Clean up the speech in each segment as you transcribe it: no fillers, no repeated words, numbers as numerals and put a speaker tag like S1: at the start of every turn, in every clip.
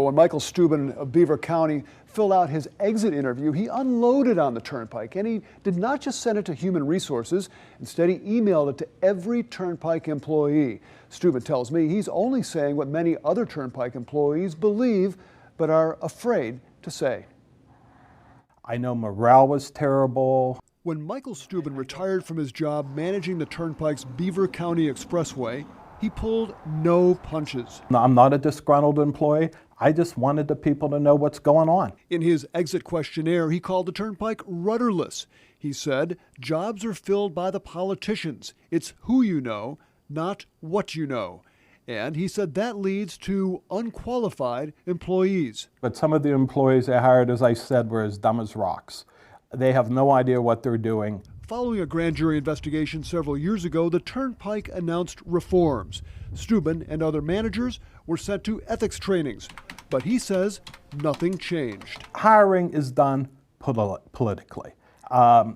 S1: When Michael Steuben of Beaver County filled out his exit interview, he unloaded on the Turnpike, and he did not just send it to Human Resources. Instead, he emailed it to every Turnpike employee. Steuben tells me he's only saying what many other Turnpike employees believe but are afraid to say.
S2: I know morale was terrible.
S1: When Michael Steuben retired from his job managing the Turnpike's Beaver County Expressway, he pulled no punches.
S2: I'm not a disgruntled employee. I just wanted the people to know what's going on.
S1: In his exit questionnaire, he called the Turnpike rudderless. He said, jobs are filled by the politicians. It's who you know, not what you know. And he said that leads to unqualified employees.
S2: But some of the employees they hired, as I said, were as dumb as rocks. They have no idea what they're doing.
S1: Following a grand jury investigation several years ago, the Turnpike announced reforms. Steuben and other managers were sent to ethics trainings, but he says nothing changed.
S2: Hiring is done politically.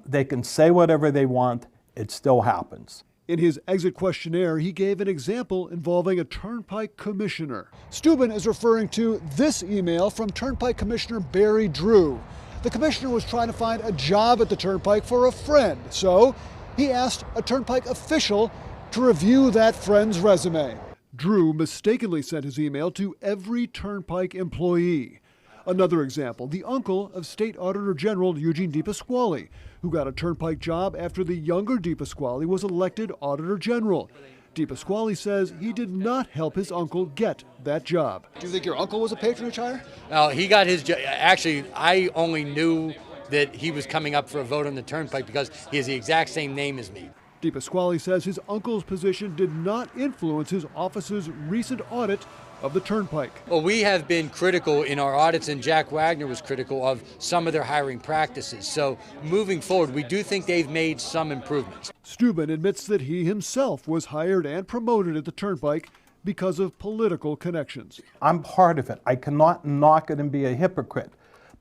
S2: They can say whatever they want, it still happens.
S1: In his exit questionnaire, he gave an example involving a Turnpike commissioner. Steuben is referring to this email from Turnpike Commissioner Barry Drew. The commissioner was trying to find a job at the Turnpike for a friend, so he asked a Turnpike official to review that friend's resume. Drew mistakenly sent his email to every Turnpike employee. Another example, the uncle of State Auditor General Eugene DePasquale, who got a Turnpike job after the younger DePasquale was elected Auditor General. DePasquale says he did not help his uncle get that job. Do you think your uncle was a patronage hire?
S3: No, he got his job. Actually, I only knew that he was coming up for a vote on the Turnpike because he has the exact same name as me.
S1: DePasquale says his uncle's position did not influence his office's recent audit of the Turnpike.
S3: Well, we have been critical in our audits, and Jack Wagner was critical of some of their hiring practices. So moving forward, we do think they've made some improvements.
S1: Steuben admits that he himself was hired and promoted at the Turnpike because of political connections.
S2: I'm part of it. I cannot knock it and be a hypocrite.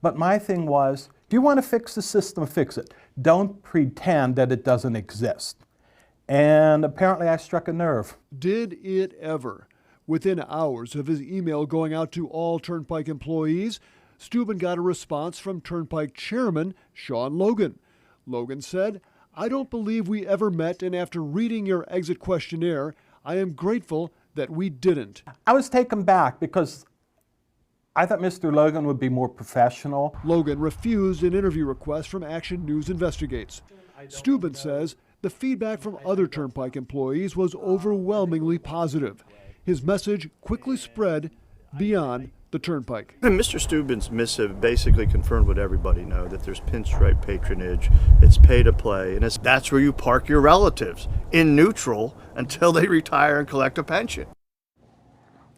S2: But my thing was, if you want to fix the system, fix it. Don't pretend that it doesn't exist. And apparently I struck a nerve.
S1: Did it ever? Within hours of his email going out to all Turnpike employees, Steuben got a response from Turnpike Chairman Sean Logan. Logan said, "I don't believe we ever met, and after reading your exit questionnaire, I am grateful that we didn't."
S2: I was taken back because I thought Mr. Logan would be more professional.
S1: Logan refused an interview request from Action News Investigates. Steuben says the feedback from other Turnpike employees was overwhelmingly positive. His message quickly spread beyond the Turnpike.
S4: And Mr. Steuben's missive basically confirmed what everybody knows, that there's pinstripe patronage, it's pay to play, and that's where you park your relatives, in neutral, until they retire and collect a pension.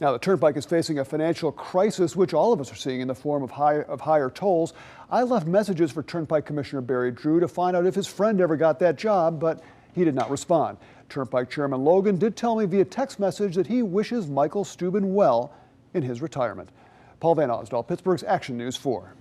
S1: Now, the Turnpike is facing a financial crisis, which all of us are seeing in the form of higher tolls. I left messages for Turnpike Commissioner Barry Drew to find out if his friend ever got that job, but he did not respond. Turnpike Chairman Logan did tell me via text message that he wishes Michael Steuben well in his retirement. Paul Van Osdol, Pittsburgh's Action News 4.